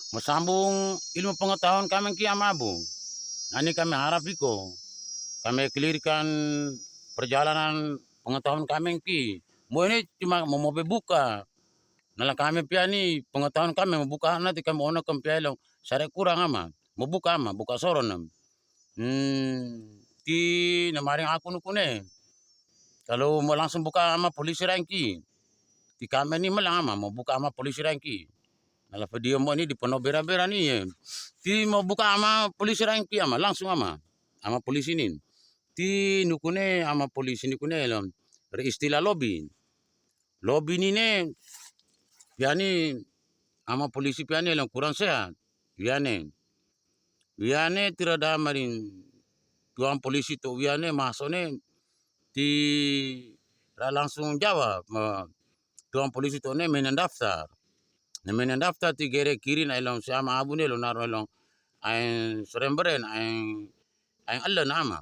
Masambung ilmu pengetahuan kami ki amabu. Ini kami harap iko. Kami kelirkan perjalanan pengetahuan kami ki. Mau ini cuma mau buka. Nala kami pia ni pengetahuan kami mau buka nanti kami ono kami pia long. Sare kurang ama. Mau buka ama, buka soron nam. Ti namaring aku nukune. Kalau mau langsung buka ama polisi rangki. Ti kami ni malang ama mau buka ama polisi rangki. Nala video mo ni di penuh bera-bera ni. Ti mau buka ama polisi rangki ama langsung ama polisi ni. Ti nukune ama polisi nukune lom. Istilah lobby. Lobby ni ne piani ama polisi piani lom kurang sehat. Wiane tidak ada marin tuan polisi tu wiane masone ti langsung jawab tuan polisi tu ne menen daftar. Menen daftar ti gere kiri na ilong sama abu ne lo naro ilong ain seremberen ain Allah nama.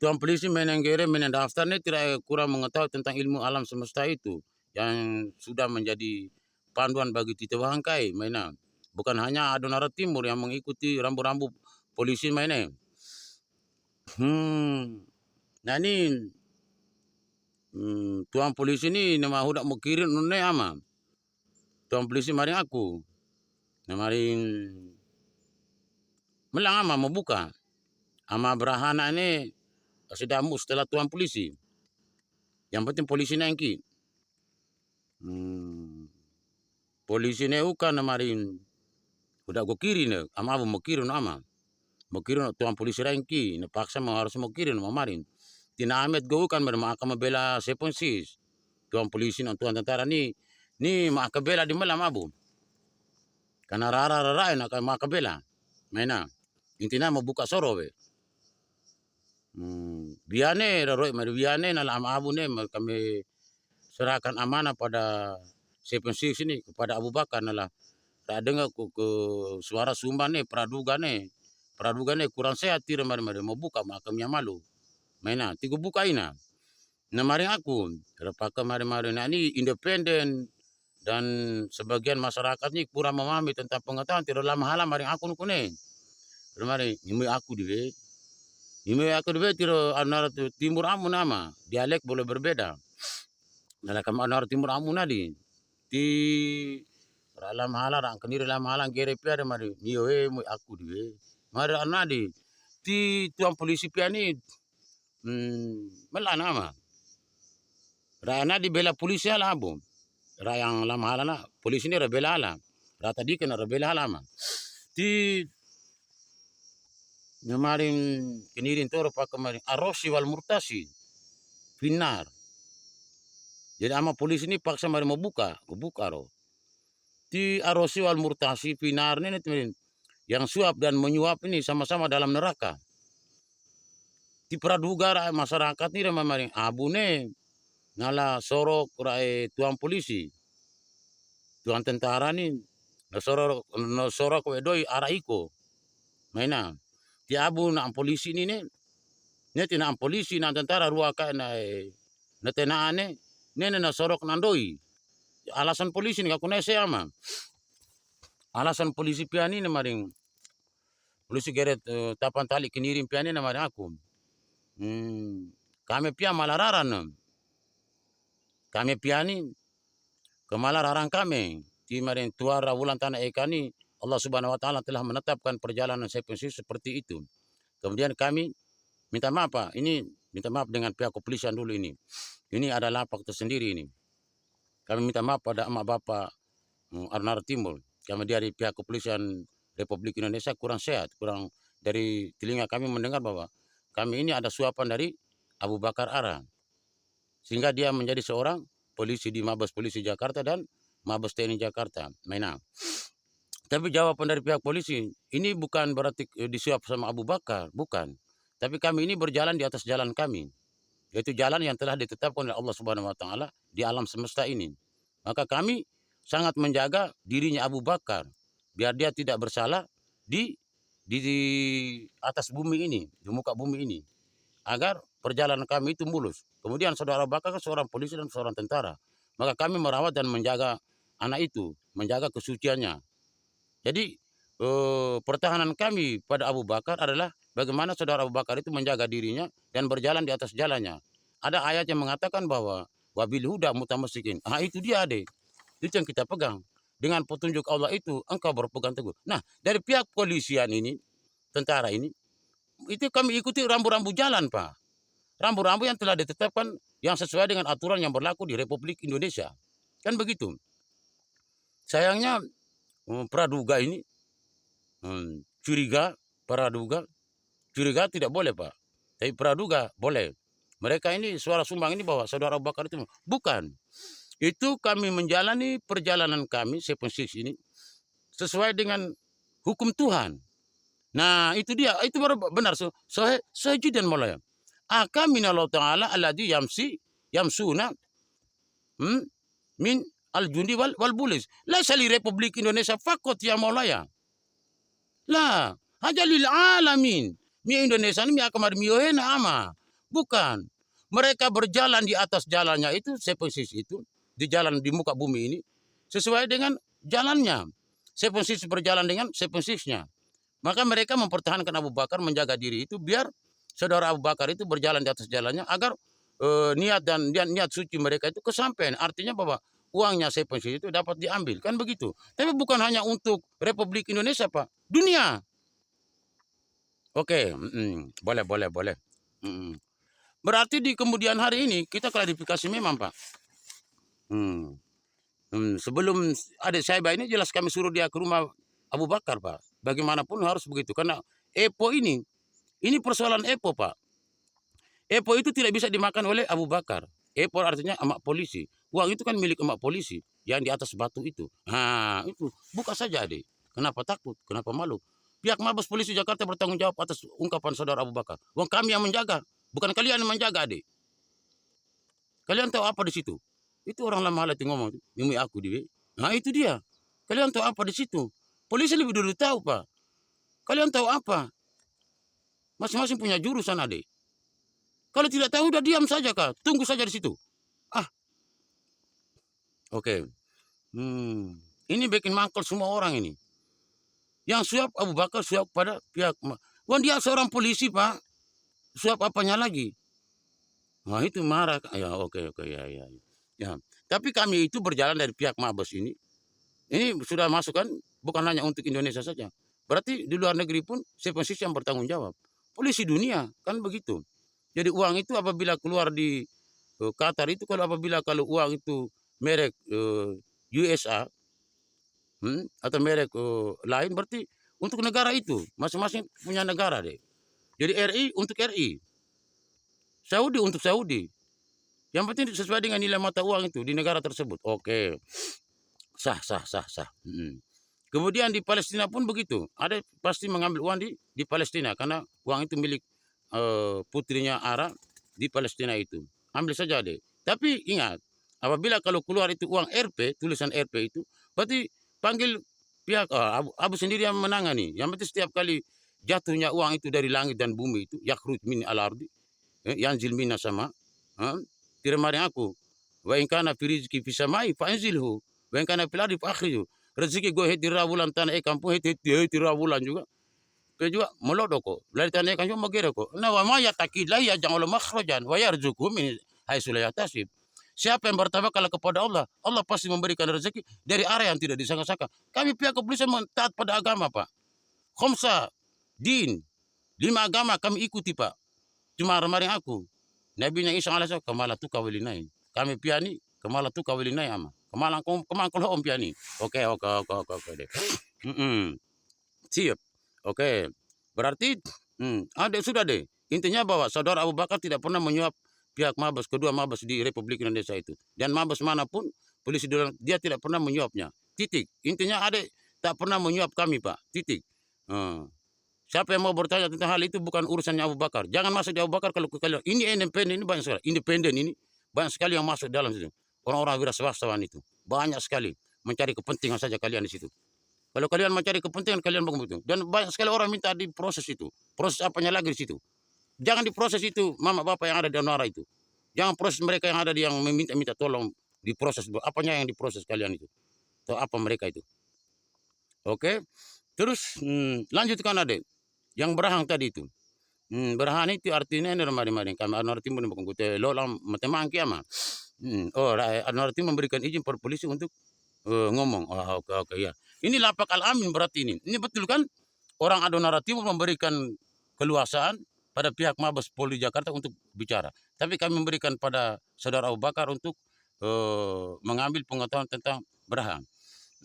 Tuan polisi menen gere menen daftar ne tidak kurang mengetahui tentang ilmu alam semesta itu yang sudah menjadi panduan bagi Tito Bangkai mainan. Bukan hanya Adonara Timur yang mengikuti rambu-rambu polisi mainnya. Nah ini tuan polisi ini nama hudak mau kirim nune ama. Tuan polisi maring aku. Namaring melang ama mau buka. Ama berahana ini sedamu setelah tuan polisi. Yang penting polisi nangki. Polisi ne uka namaring hudak go kiri ne ama mau kirim ama. Mau kirim tuan polisi rangki. Nepaksa mau harus mau kirim marin. Tina Ahmed go kan mereka membela seponsis. Tuan polisi dan tuan tentara ni maka bela di malam abu. Karena rara nak maka bela. Maina. Intinya mau buka soro be. Biane raroi mari biane na lama abu ne kami serahkan amanah pada seponsis ini kepada Abu Bakar nala. Tak dengar ke suara sumban ne praduga ne kurang sehat tira mari mau buka makamnya malu. Maina tigo buka ina. Namaring aku, terpakai mari-mari nah ini independen dan sebagian masyarakat ini kurang memahami tentang pengetahuan tidak lama halam maring aku nukune. Mari ini aku diwe. Ini aku diwe tidak anar timur amu nama dialek boleh berbeda. Dalam anar timur amu nadi di dalam halang rang keniri dalam halang gere pia ada mari niwe aku diwe. Mari anadi ti tuan polisi pia ni melana nama. Rana dibela polisi ala abu. Yang lama halana polisi ni rebela ala. Rata di kena rebela ala. Ti kemarin kenirin toro pak kemarin arosi wal murtasi finar. Jadi ama polisi ni paksa mari mau buka ro. Ti arosi wal murtasi finar ni yang suap dan menyuap ini sama-sama dalam neraka. Ti praduga masyarakat ni mamaring abu ne ngala sorok tuan polisi. Tuan tentara ni sorok wedoi araiko. Maina. Ti abu na polisi ni ne tina polisi na tentara rua ka na tenaane na sorok nandoi. Alasan polisi ni kakune ama. Alasan polisi piani na maring polisi geret tapan tali kinirim piani na maring aku. Kami pia malararan. Kami piani kemalararan kami. Ti maring tuara wulan tanah eka ni Allah Subhanahu wa taala telah menetapkan perjalanan sepensi seperti itu. Kemudian kami minta maaf Pak, ini minta maaf dengan pihak kepolisian dulu ini. Ini adalah fakta sendiri ini. Kami minta maaf pada emak bapak Adonara Timur. Kami dari pihak kepolisian Republik Indonesia kurang sehat, kurang dari telinga kami mendengar bahwa kami ini ada suapan dari Abu Bakar Ara. Sehingga dia menjadi seorang polisi di Mabes Polisi Jakarta dan Mabes TNI Jakarta. Maina. Tapi jawaban dari pihak polisi, ini bukan berarti disuap sama Abu Bakar, bukan. Tapi kami ini berjalan di atas jalan kami. Yaitu jalan yang telah ditetapkan oleh Allah Subhanahu wa taala di alam semesta ini. Maka kami sangat menjaga dirinya Abu Bakar biar dia tidak bersalah di atas bumi ini, di muka bumi ini. Agar perjalanan kami itu mulus. Kemudian saudara Bakar kan seorang polisi dan seorang tentara. Maka kami merawat dan menjaga anak itu, menjaga kesuciannya. Jadi pertahanan kami pada Abu Bakar adalah bagaimana saudara Abu Bakar itu menjaga dirinya dan berjalan di atas jalannya. Ada ayat yang mengatakan bahwa wabil huda mutamassikin. Ah itu dia deh. Itu yang kita pegang. Dengan petunjuk Allah itu engkau berpegang teguh. Nah, dari pihak polisian ini, tentara ini, itu kami ikuti rambu-rambu jalan, Pak. Rambu-rambu yang telah ditetapkan yang sesuai dengan aturan yang berlaku di Republik Indonesia. Kan begitu. Sayangnya praduga ini curiga, praduga, curiga tidak boleh, Pak. Tapi praduga boleh. Mereka ini suara sumbang ini bahwa saudara Abu Bakar itu bukan. Itu kami menjalani perjalanan kami 76 ini sesuai dengan hukum Tuhan. Nah, itu dia. Itu baru benar. Sahih dan mulaya. Aka minallahu ta'ala alladhi yamsuna min al-jundi wal bulis. Laisa li Republik Indonesia fakot ya mulaya. Lah, haja lil alamin. Mi Indonesia ini mi akamar miohena ama. Bukan. Mereka berjalan di atas jalannya itu, sepensis itu, di jalan di muka bumi ini, sesuai dengan jalannya. Sepensis berjalan dengan sepensisnya. Maka mereka mempertahankan Abu Bakar, menjaga diri itu, biar saudara Abu Bakar itu berjalan di atas jalannya, agar niat dan niat suci mereka itu kesampaian. Artinya bahwa uangnya sepensis itu dapat diambil. Kan begitu. Tapi bukan hanya untuk Republik Indonesia, Pak. Dunia. Oke, boleh, boleh, boleh. Berarti di kemudian hari ini kita klarifikasi memang, Pak. Sebelum adik saya ini jelas kami suruh dia ke rumah Abu Bakar, Pak. Bagaimanapun harus begitu. Karena EPO ini persoalan EPO, Pak. EPO itu tidak bisa dimakan oleh Abu Bakar. EPO artinya emak polisi. Uang itu kan milik emak polisi yang di atas batu itu. Nah, itu buka saja, adik. Kenapa takut? Kenapa malu? Pihak Mabes Polisi Jakarta bertanggung jawab atas ungkapan saudara Abu Bakar. Uang kami yang menjaga, bukan kalian yang menjaga, adik. Kalian tahu apa di situ? Itu orang lama hal itu ngomong, mimi aku di. Nah, itu dia. Kalian tahu apa di situ? Polisi lebih dulu tahu, Pak. Kalian tahu apa? Masing-masing punya jurusan, adik. Kalau tidak tahu udah diam saja, Kak. Tunggu saja di situ. Oke. Ini bikin mangkal semua orang ini. Yang suap Abu Bakar suap pada pihak. Wah, dia seorang polisi, Pak. Suap apanya lagi? Nah, itu marah. Ya, oke, ya. Tapi kami itu berjalan dari pihak Mabes ini. Ini sudah masuk kan, bukan hanya untuk Indonesia saja. Berarti di luar negeri pun sepensis yang bertanggung jawab. Polisi dunia, kan begitu. Jadi uang itu apabila keluar di Qatar itu, kalau uang itu merek USA atau merek lain, berarti untuk negara itu. Masing-masing punya negara deh. Jadi RI untuk RI. Saudi untuk Saudi. Yang penting sesuai dengan nilai mata uang itu di negara tersebut. Oke. Sah. Kemudian di Palestina pun begitu. Ada pasti mengambil uang di Palestina karena uang itu milik putrinya Ara di Palestina itu. Ambil saja deh. Tapi ingat, apabila kalau keluar itu uang RP, tulisan RP itu, berarti panggil pihak Abu sendiri yang menangani. Yang penting setiap kali jatuhnya uang itu dari langit dan bumi itu, yakhruj min al-ardi, yanzil minas sama, kemarin aku, wa in kana fi rizqi fi samai fa anzilhu, wa in kana fil ardi fa akhriju. Rezeki gue heti rawulan tanah kampung heti rawulan juga. Ke juga melodok kok. Dari tanah ikan juga magere kok. Nah, wa ma yattaqillah yaj'al makhrajan wa yarzuqhu min haitsu la yahtasib. Siapa yang bertawakal kepada Allah, Allah pasti memberikan rezeki dari arah yang tidak disangka-sangka. Kami pihak kepolisian taat pada agama, Pak. Khamsa din, 5 agama kami ikuti, Pak. Cuma kemarin aku, Nabi Isa alaihissalam kamala tu kawilinain. Kami piani kamala tu kawilinain ama. Kemangkol om piani. Oke deh. Siap. Oke. Berarti ada sudah deh. Intinya bahwa saudara Abu Bakar tidak pernah menyuap pihak Mabes, kedua Mabes di Republik Indonesia itu. Dan Mabes manapun, polisi dia tidak pernah menyuapnya. Titik. Intinya ada tak pernah menyuap kami, Pak. Titik. Siapa yang mau bertanya tentang hal itu bukan urusannya Abu Bakar. Jangan masuk di Abu Bakar kalau kalian. Ini independen, ini banyak sekali. Independen ini banyak sekali yang masuk dalam situ. Orang-orang wira swastawan itu. Banyak sekali. Mencari kepentingan saja kalian di situ. Kalau kalian mencari kepentingan, kalian begitu. Dan banyak sekali orang minta diproses itu. Proses apanya lagi di situ. Jangan diproses itu mama bapak yang ada di Nora itu. Jangan proses mereka yang ada yang meminta tolong diproses. Apanya yang diproses kalian itu. Atau apa mereka itu. Oke. Terus lanjutkan adik, yang berahang tadi itu. Berahang itu artinya ini mari kami Adnora Timur bukan kute lolam matemangki ama. Adnora Timur memberikan izin per polisi untuk ngomong. Oh, oke ya. Ini lapak Al-Amin berarti ini. Ini betul kan? Orang Adnora Timur memberikan keluasaan pada pihak Mabes Polri Jakarta untuk bicara. Tapi kami memberikan pada saudara Abu Bakar untuk mengambil pengetahuan tentang berahang.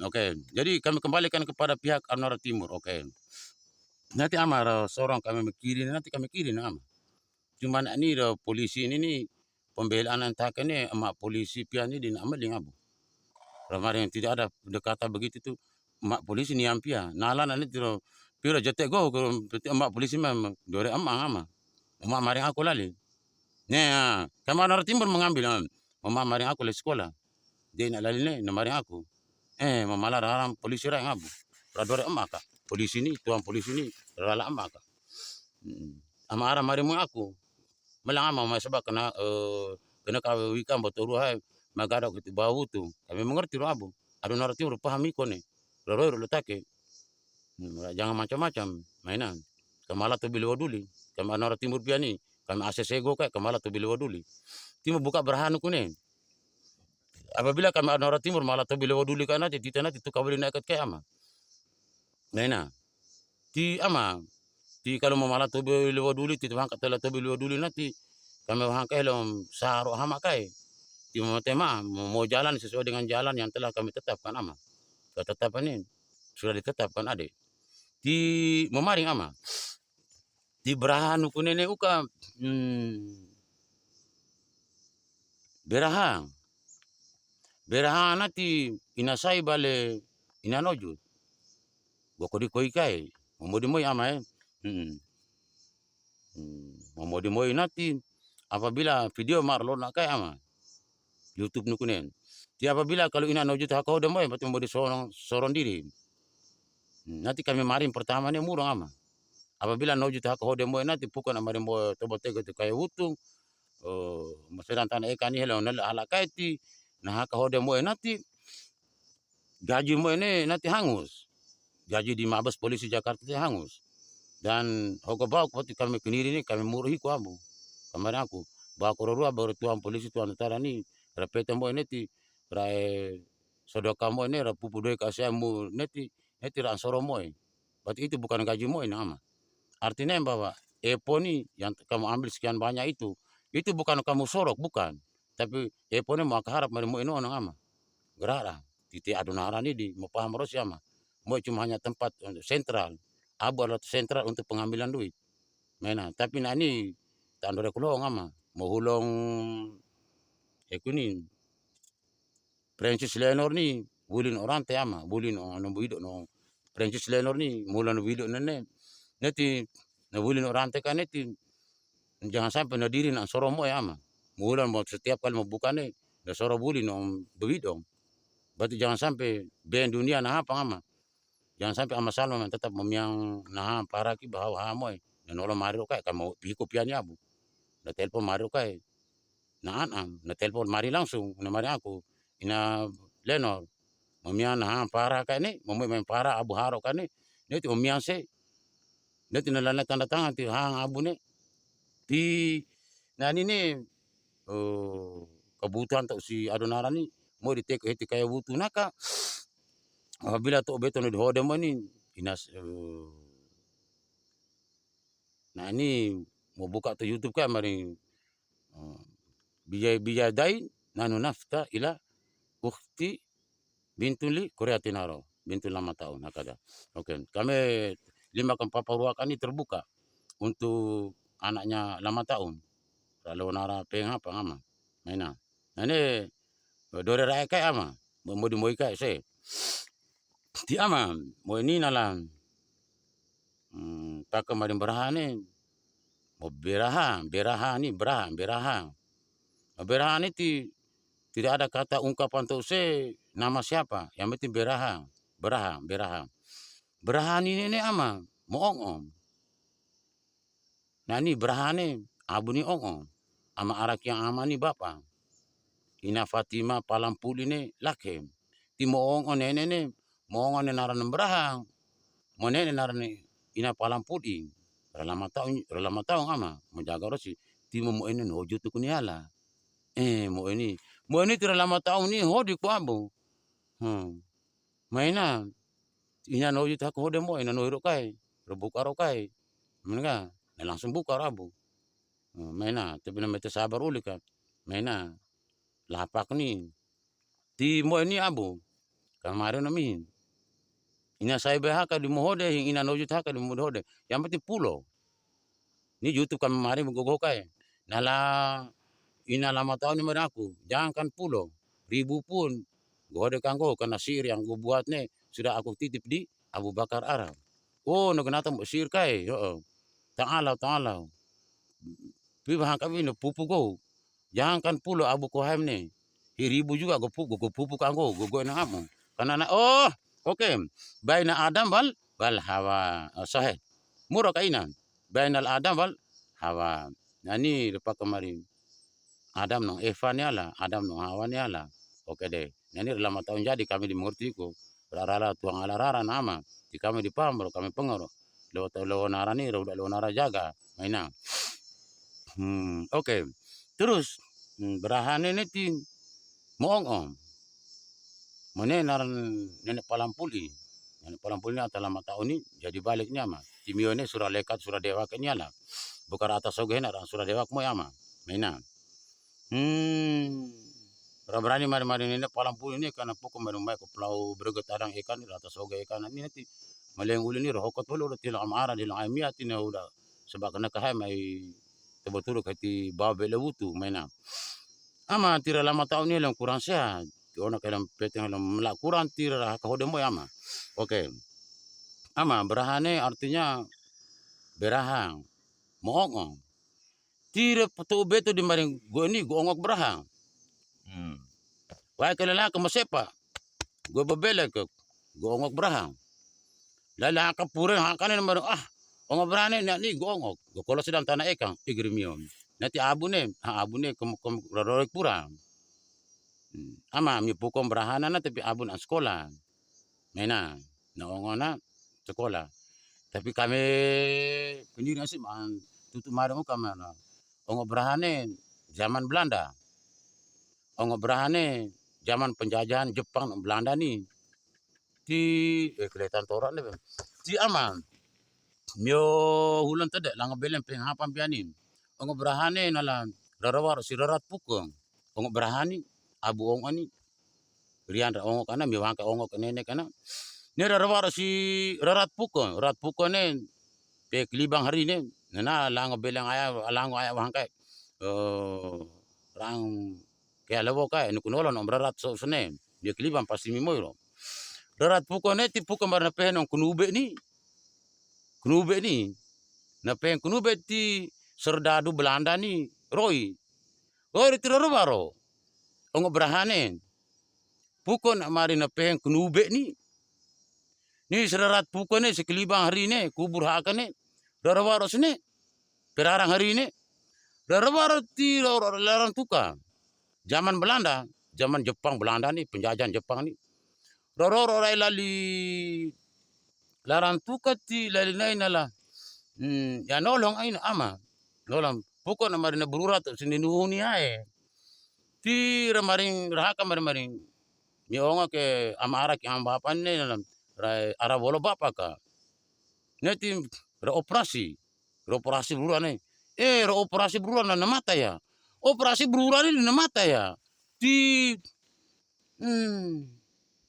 Oke, jadi kami kembalikan kepada pihak Adnora Timur. Oke. Nanti ama seorang kami mikirin, nanti kami kirim ama. Cuman ini polisi ini nih pembelaan entah ini emak polisi pian ini nama dengan abu. Kemarin tidak ada kata begitu tuh emak polisi ni ampia. Nalan ini tiro piro jete go emak polisi memang dore emak ama. Emak maring aku lali. Nah, Kamar Timur mengambil emak maring aku le sekolah. Dia nak lali ne maring aku. Mamalah haram polisi rai abu. Radore emak kak. Polisi ni tuan polisi ni rala emak kak. Ama ara maring aku. Malang ama sebab kena kawikan botoru hai magada gitu bau tu kami mengerti lo abu ada narati udah paham iko nih roro letake jangan macam-macam mainan kemala tu biliwa duli kami anora timur piani kami asesego kayak kemala tu biliwa duli timur buka berhanu kuning apabila kami anora timur malah tu biliwa duli kan aja titana itu kabeli naik kayak ama mainan ti ama ti kalau mau malah tu biliwa duli ti angkat telah tu biliwa duli nanti kami hangkai lom saro hama kai di tema mau jalan sesuai dengan jalan yang telah kami tetapkan ama. Ketetapan ini sudah ditetapkan adik. Di memaring ama. Di berahanu kunene uka berahang. Berahang nanti inasai bale inanoju. Goko di koi kai. Momodi moi ama Momodi moi nanti apabila video marlon kai ama. YouTube nukunen. Di apabila kalau ina noju tak kau demoy berarti mau sorong diri. Nanti kami marin pertama ni murang ama. Apabila noju tak kau demoy nanti pukul amarin mo tobo tega tu kayak utung. Masedan tanah ikan ni hello nala ala kaiti. Nah kau demoy nanti gaji mo ini nanti hangus. Gaji di Mabes Polisi Jakarta itu hangus. Dan hoko bau waktu kami keniri ni kami muruhi ku amu. Kemarin aku bawa kororua baru tuan polisi tuan utara ni repete mo ini ti rai sodoka mo ini rapupu doi kasih mu neti ran soro moy. Berarti itu bukan gaji moy nama. Artinya bahwa EPO ni yang kamu ambil sekian banyak itu bukan kamu sorok bukan. Tapi EPO ni mau harap mari mo ino ama. Gerara titi adunara ni di mau paham ros ama. Mo cuma hanya tempat sentral. Abu adalah sentral untuk pengambilan duit. Mena tapi nah ini tandore kulong ama. Mau hulong ekunin Francis Lenor ni bulin orang te ama bulin no buido no Francis Lenor ni mulan buido nene neti na bulin orang te kan neti jangan sampai na diri na soro mo ama mulan mau setiap kali mau buka ne na soro bulin no buido berarti jangan sampai ben dunia na apa ama jangan sampai ama Salma tetap memiang na paraki bahwa hamoy na nolo mari kai kan mau piku piani abu na telepon mari kai na anam na telepon mari langsung na mari aku ina Lenor mamian ha para ka ni momoy main para abu haro ka ni ti mamian se ti nalana tanda tangan ti hang abu ne ti nani ni kebutuhan to si adonara ni mo di tek heti kaya butuh naka apabila to beton di hode mo ni inas nah ini mau buka to YouTube kan mari bijay dai nanu nafta ila ukti bintuli Korea Tinaro bintu 5 tahun nakada. Oke, kami 5 paparuakan ini terbuka untuk anaknya 5 tahun. Kalau nara penga pangama. Maina. Ini dore rae kai ama. Mau di moi kai se. Ti ama mo ini nalang tak kemarin berahane mau beraha ni beraha. Beraha ni tidak ada kata ungkapan tuh se nama siapa yang penting beraha. Beraha ini ama moong. Nah ini beraha ni abu ni ong. Ama arak yang ama ni bapa. Ina Fatima Palampuli ni lakem. Ti moong nene ni moongon naran berahang, monene naran ina palampudi, relama tahu ama, menjaga rosi, timo mo ini nojo tu kuniala, mo ini tira lama tahu ni hodi ku abu, maina, ina nojo tak hode mo ina noiro kai, rebuka rokai, menga, langsung buka rabu, maina, tapi nama itu sabar uli kan, maina, lapak ni, ti mo ini abu, kemarin namin, ina saya behaka di mohode, ina nojo haka di mohode, yang penting pulo, ni YouTube kami mari menggogokai, nala ina lama tahun ni aku, jangankan pulo, ribu pun, gode kanggo karena sihir yang gue buat nih sudah aku titip di Abu Bakar Arab. Oh, nagenata mo sihir kai, ta'ala. Pi bahang kami no pupu go, jangankan pulo Abu Kohem nih, ribu juga go pupu kanggo, go na amo. Karena oke, baina Adam bal Hawa, sahih. Murah kainan, bainal Adam bal Hawa. Nah ini lepas kemarin. Adam no Eva ni ala, Adam no Hawa ni ala. Oke deh. Nah, ini dalam tahun jadi kami dimengerti ko. Rara tuang ala rara nama. Di kami dipaham baru kami pengaruh. Lewat nara ni, lewat nara jaga. Mainan. Oke. Terus berahane ini ti moong. Mana naran nenek palampuli. Nenek palampuli ni atas lama tahun ni jadi baliknya ama. Timio ini surah lekat surah dewa ke ni ala. Bukan atas soge naran surah dewa mo ama. Mainan. Berani mari ini palampuli ini karena pokok merumai ke pulau berget adang ikan di atas soga ikan ini nanti maleng uli ni rohokot pulu udah tilang amara di lang miat ini udah sebab kena kahai mai tebetul kati bawa bele wutu maina ama tira lama tahun ni lang kurang sehat ona kalam peteng lang melak kurang tira kahode mo ama oke ama berahane artinya berahang moong tira petu beto di maring go ini go ongok berahang. Wai kalala ka masepa. Gue bebele ke gue ongok berahang. Lala ka pure hakane nomor ongok berane ni gue ongok. Gue kalau sedang tanah ekang igrimiom. Nanti abune ke rorok pura. Ama mi pukom berahana na tapi abun an sekolah. Mena na ongona sekolah. Tapi kami pendiri sih man tutu marung kamana. Ongok berahane zaman Belanda. Ongok berahane zaman penjajahan Jepang dan Belanda nih di kelihatan torak nih di aman mio hulan tede lang belen peng hapan pianin ongok berahane nalan rarawar si rarat pukong ongok berahani abu ongoni rian ongok kana mio hangka ongok nenek kana ne rarawar si rarat pukong ne pe kelibang hari ne nana lang beleng aya lang aya hangka rang kaya lewo kai nukunolon om rarat so sene dia kelibang pasti mimoiro rarat pukon ti pukon marna penong kunube ni na peng kunube ti serdadu Belanda ni Roy tiro baro ongo berahane pukon mari na peng kunube ni serarat pukon sekelibang hari ne kubur hakane rarawaro sene perarang hari ne rarawaro ti larang tukang zaman Belanda zaman Jepang Belanda nih penjajahan Jepang nih rororo rai lali larang tukati lali nai nala ya nolong aina ama nolong pokok na marina berurat sini nuhuni ae ti ramaring rahaka maring mi onga ke amara ke ambapan ne nalam rai ara bolo bapa ka neti operasi beruran ne operasi beruran na mata ya operasi beruran ini na mata ya ti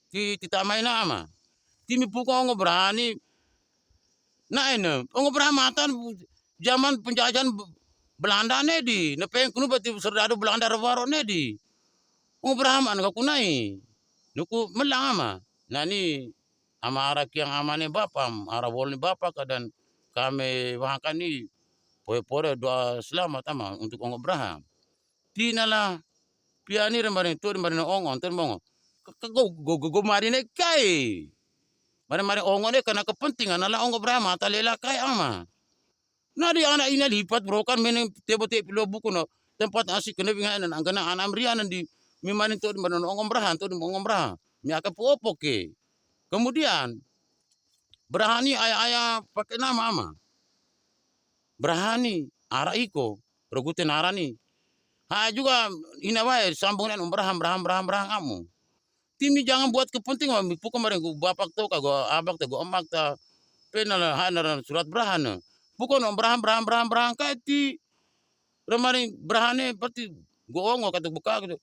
ti tamai na ama ti mi puko ongo berani na ene ongo beramatan zaman penjajahan Belanda ne di na peng kunu bati serdadu Belanda rawaro ne di ongo beraman ka kunai nuku melang ama na ni ama ara kiang amane bapam ara bolni bapa dan kami wahakan ni pore doa selamat ama untuk ongo beraham tinala piani remarin tu remarin ongon ter mongo go marine kai mari ongo ne karena kepentingan ala ongo beraham talela kai ama na di anak ini lipat brokan menen tebo pilo buku no tempat asik kena bingan angkana anam rianan di mimanin tu remarin ongo beraham tu ongo beraham mi aka popo ke Kemudian berani ayah-ayah pakai nama ama. Berani ara iko rogute narani. Ha juga ina wae sambung nen Braham amu. Timi jangan buat kepentingan mi pukul mereng bapak to ka go abak to go emak ta penal hanar surat Brahana. Pukul no Braham ka ti remari Brahane pasti goongo kata buka gitu.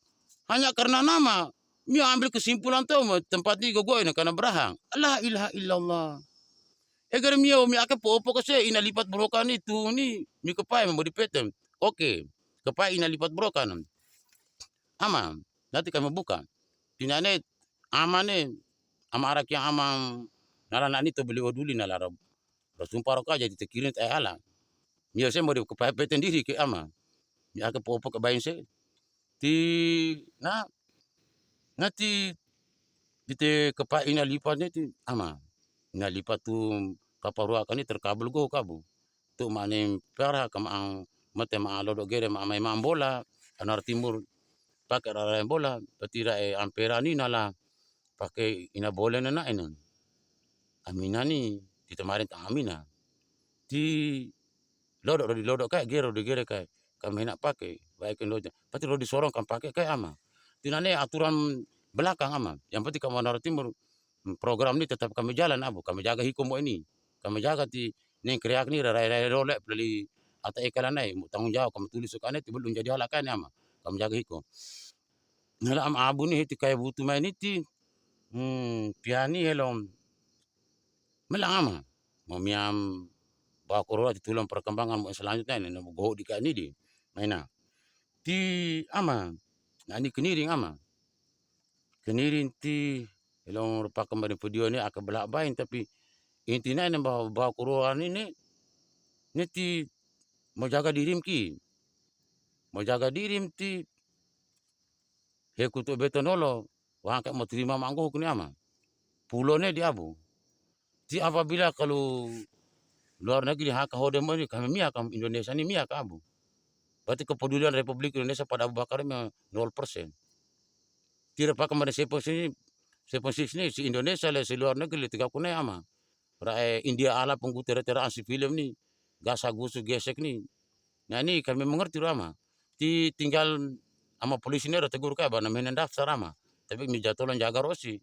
Hanya karena nama mi ambil kesimpulan to tempat ni go ini karena Brahang. La ilaha illallah. Egar mio mi aka popo kase ina lipat brokan itu ni mi kepai mau dipetem. Oke, kepai ina lipat brokan. Ama, nanti kami buka. Tinane amane ama arak yang amam nala nani to beli oduli nala rasumpah roka jadi tekirin teh ala. Mio se mau kepai peten diri ke ama. Mi aka popo ke bayin se. Ti na nanti dite kepai ina lipatnya ti ama. Ina lipat tu kaparua kani terkabel go kabu. Tu mane pera kam ang mate ma lodo gere ma mai bola anar timur pakai rara bola patira ampera ni nala pakai ina bola na ina amina ni ti tamarin ta amina ti lodo kai gere kai kami nak pakai baik lodo pati rodi sorong kam pakai kai ama tinane aturan belakang ama yang penting kamu anar timur program ni tetap kami jalan abu kami jaga hikum ini kami jaga ti neng kreak ni rara role beli ata ekalanai mu tanggung jawab kamu tulis sukane ti belum jadi halakan ama kami jaga hikum nala am abu ni hiti kaya butu mai ni ti piani helom melang ama mo miam bawa korora ti tulang perkembangan mo selanjutnya ni mo go di ni di maina ti ama na ni keniring ama keniring ti helong rupa kembali video ni aka belak bain tapi intinya ni bawa korora ni ti mau jaga dirim ki mau jaga dirim ti hekutu betonolo wangka mau terima manggo kuni ama pulone di abu ti apabila kalau luar negeri hak hodem ini kami mia kam Indonesia ni mia ka abu berarti kepedulian Republik Indonesia pada Abu Bakar 0%. Tidak pakai mana seposisi ni si Indonesia le si luar negeri tiga kune ama rae India ala penggu tera si film ni gasa gusu gesek ni nah ini kami mengerti rama ti tinggal ama polisi ni tegur ka bana menen daftar ama tapi mi jatolan jaga rosi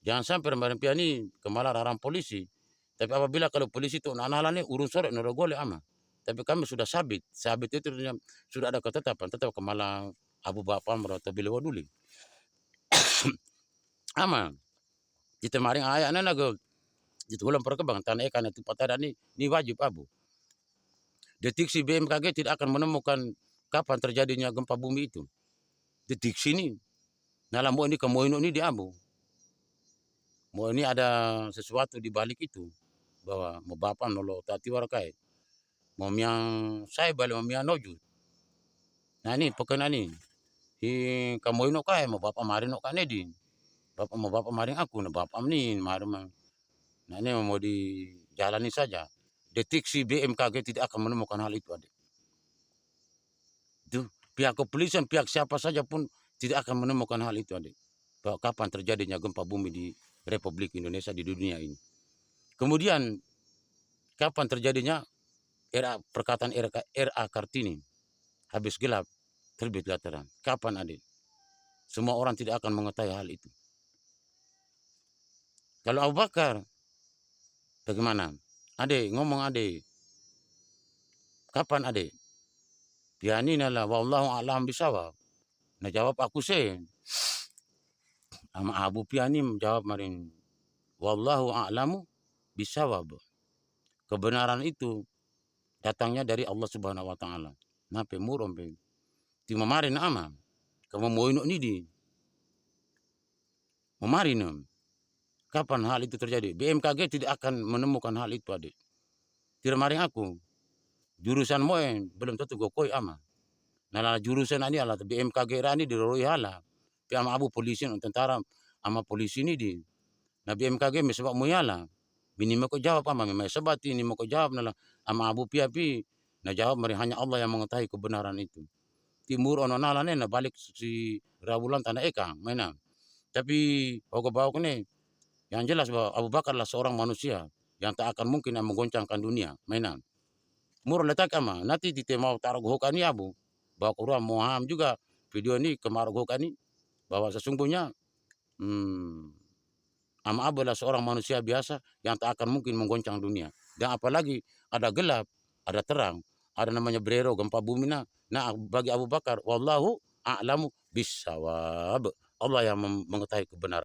jangan sampai remarin piani kemala rarang polisi tapi apabila kalau polisi itu anak-anak ni urun sore noro gole ama tapi kami sudah sabit itu sudah ada ketetapan tetap kemala abu bapak merata bila waduli ama kita maring ayah nana go itu ulang perkembangan tanah ikan itu patah ni wajib abu deteksi BMKG tidak akan menemukan kapan terjadinya gempa bumi itu deteksi ini dalam ini kemoino ini di abu mau ini ada sesuatu di balik itu bahwa mau bapak nolo tati warakai mau miang saya balik mau miang noju nah ini pekan ini hi kamoino kai mau bapak marin no kan di bapak mau bapak maring aku nah bapak ni maring nah ini mau dijalani saja deteksi BMKG tidak akan menemukan hal itu adik itu pihak kepolisian pihak siapa saja pun tidak akan menemukan hal itu adik bahwa kapan terjadinya gempa bumi di Republik Indonesia di dunia ini kemudian kapan terjadinya perkataan RA Kartini habis gelap terbit terang kapan adik semua orang tidak akan mengetahui hal itu kalau Abu Bakar bagaimana adik ngomong adik kapan adik piani nala wallahu a'lam bisawab nah jawab aku se ama Abu Piani menjawab marin wallahu a'lamu bisawab kebenaran itu datangnya dari Allah Subhanahu wa taala na pe murom pe ti mamarin ama kamu moino ni di mamarin kapan hal itu terjadi BMKG tidak akan menemukan hal itu adik tidak maring aku jurusan moen belum tentu gokoi ama nala jurusan ani ala BMKG rani di roi hala pi ama abu polisi tentara ama polisi ni di na BMKG me sebab moyala bini mo ko jawab ama me sebab ini mo ko jawab nala ama abu piapi na jawab mari hanya Allah yang mengetahui kebenaran itu timur ono nala ne na balik si rawulan tanah eka mana tapi ogo bau ne Yang jelas bahwa Abu Bakarlah seorang manusia yang tak akan mungkin yang menggoncangkan dunia, mainan. Mur letak ama, nanti tite mau taruh hokani abu. Bahwa Quran Muhammad juga video ini kemaruh hokani bahwa sesungguhnya ama abu adalah seorang manusia biasa yang tak akan mungkin menggoncang dunia. Dan apalagi ada gelap, ada terang, ada namanya brero gempa bumi. Nah bagi Abu Bakar, wallahu a'lamu bisawab. Allah yang mengetahui kebenaran.